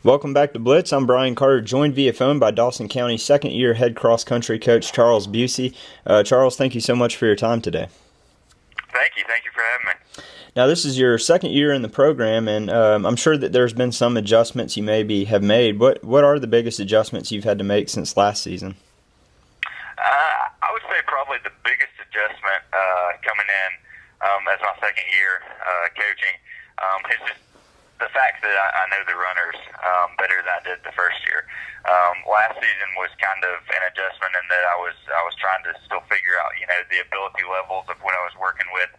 Welcome back to Blitz. I'm Brian Carter, joined via phone by Dawson County second-year head cross-country coach Charles Beusse. Charles, thank you so much for your time today. Thank you for having me. Now, this is your second year in the program, and I'm sure that there's been some adjustments you maybe have made. What are the biggest adjustments you've had to make since last season? I would say probably the biggest adjustment coming in as my second year coaching is just the fact that I know the runners better than I did the first year. Last season was kind of an adjustment in that I was trying to still figure out, the ability levels of what I was working with,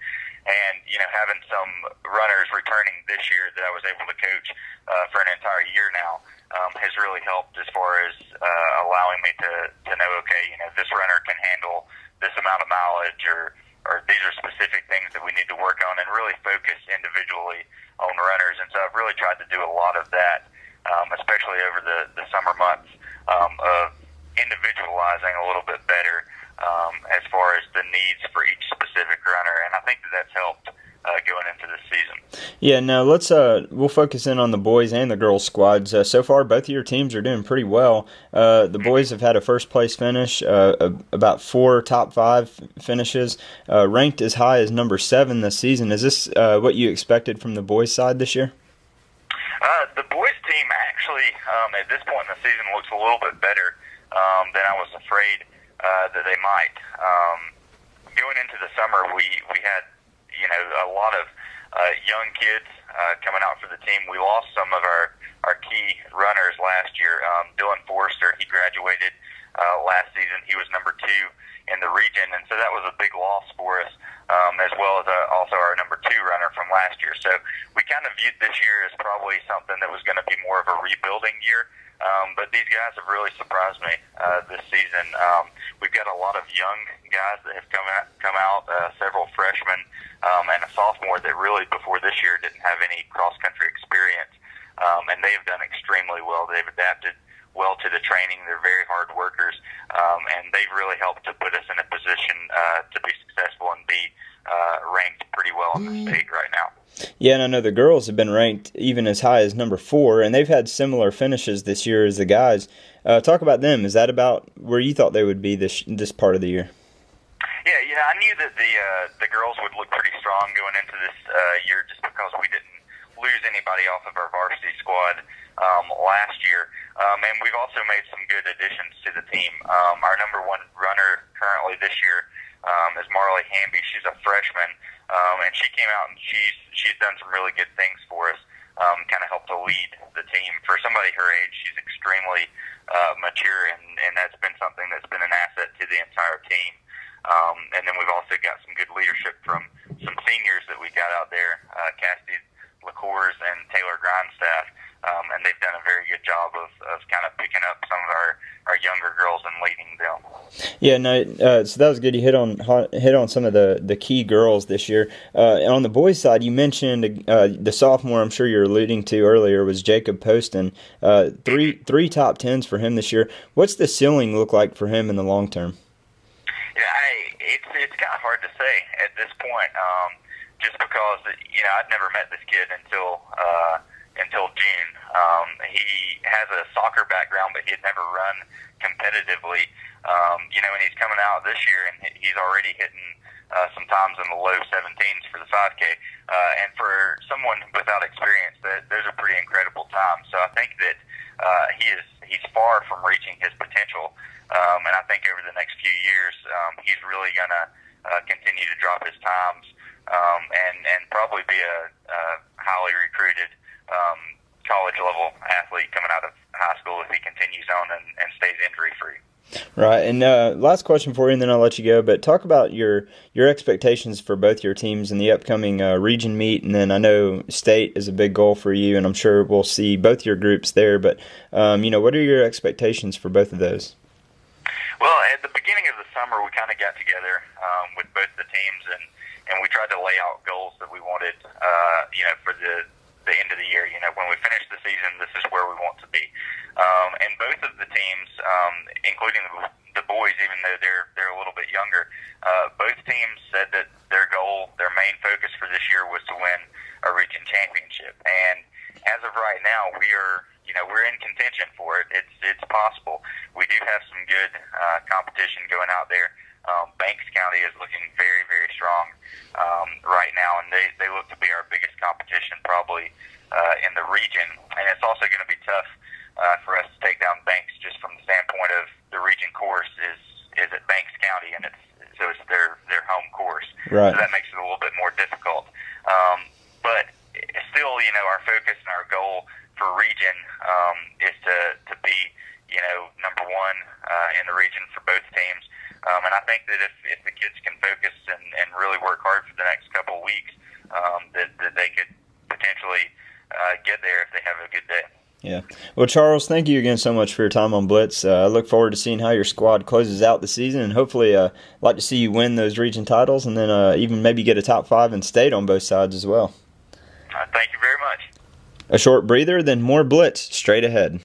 and having some runners returning this year that I was able to coach for an entire year now has really helped as far as allowing me to know, okay, this runner can handle this amount of mileage, or these are specific things that we need to work on, and really focus individually on runners. And so I've really tried to do a lot of that, especially over the summer months, of individualizing a little bit better as far as the needs for each specific runner. And I think that's helped going into this season. Yeah, now we'll focus in on the boys and the girls squads. So far, both of your teams are doing pretty well. The boys have had a first-place finish, about 4 top 5 finishes, ranked as high as number 7 this season. Is this what you expected from the boys' side this year? The boys' team actually, at this point in the season, looks a little bit better than I was afraid that they might. Going into the summer, we had a lot of young kids coming out for the team. We lost some of our key runners last year. Dylan Forrester, he graduated last season. He was number 2 in the region, and so that was a big loss for us, as well as also our number 2 runner from last year. So we kind of viewed this year as probably something that was going to be more of a rebuilding year. But these guys have really surprised me this season. We've got a lot of young guys that have come out, several freshmen and a sophomore that really before this year didn't have any cross-country experience, and they have done extremely well. They've adapted well to the training. They're very hard workers, and they've really helped to put us in a position to be successful and be ranked pretty well in the state right now. Yeah, and I know the girls have been ranked even as high as number 4, and they've had similar finishes this year as the guys. Talk about them. Is that about where you thought they would be this part of the year? Yeah, I knew that the girls would look pretty strong going into this year, just because we didn't lose anybody off of our varsity squad last year, and we've also made some good additions to the team. Our number 1 runner currently this year is Marley Hamby. She's a freshman, and she came out and she's done some really good things for us. Kind of helped to lead the team. For somebody her age, she's extremely mature, and that's been something that's been an asset to the entire team. And then we've also got some good leadership from some seniors that we got out there, Cassidy LaCours and Taylor Grindstaff, and they've done a very good job of kind of picking up some of our younger girls and leading them. Yeah, no, so that was good. You hit on some of the key girls this year. On the boys' side, you mentioned the sophomore I'm sure you're alluding to earlier was Jacob Poston. Three top 10s for him this year. What's the ceiling look like for him in the long term? Yeah, it's kind of hard to say at this point, just because I'd never met this kid until June. He has a soccer background, but he had never run competitively. And he's coming out this year, and he's already hitting sometimes in the low 17s for the 5K. And for someone without experience, those are pretty incredible times. So I think that he's far from reaching his potential. And I think over the next few years, he's really going to continue to drop his times and probably be a highly recruited college-level athlete coming out of high school if he continues on and stays injury-free. Right, and last question for you, and then I'll let you go. But talk about your expectations for both your teams in the upcoming region meet, and then I know state is a big goal for you, and I'm sure we'll see both your groups there. But what are your expectations for both of those? Well, at the beginning of the summer, we kind of got together with both the teams, and we tried to lay out goals that we wanted, for the end of the year. When we finish the season, this is where we want to be. And teams, including the boys, even though they're a little bit younger, both teams said that their goal, their main focus for this year was to win a region championship. And as of right now, we're in contention for it. It's possible. We do have some good competition going out there. Banks County is looking very, very strong right now, and they look to be our biggest competition probably in the region. And it's also going to be tough for us to take down Banks just from the standpoint of the region course is at Banks County, and it's their home course. Right. So that makes it a little bit more difficult. But still, our focus and our goal for region is to be, number one in the region for both teams. And I think that if the kids can focus and really work hard for the next couple of weeks, that they could potentially get there if they have a good day. Yeah. Well, Charles, thank you again so much for your time on Blitz. I look forward to seeing how your squad closes out the season, and hopefully I'd like to see you win those region titles and then even maybe get a top 5 in state on both sides as well. Thank you very much. A short breather, then more Blitz straight ahead.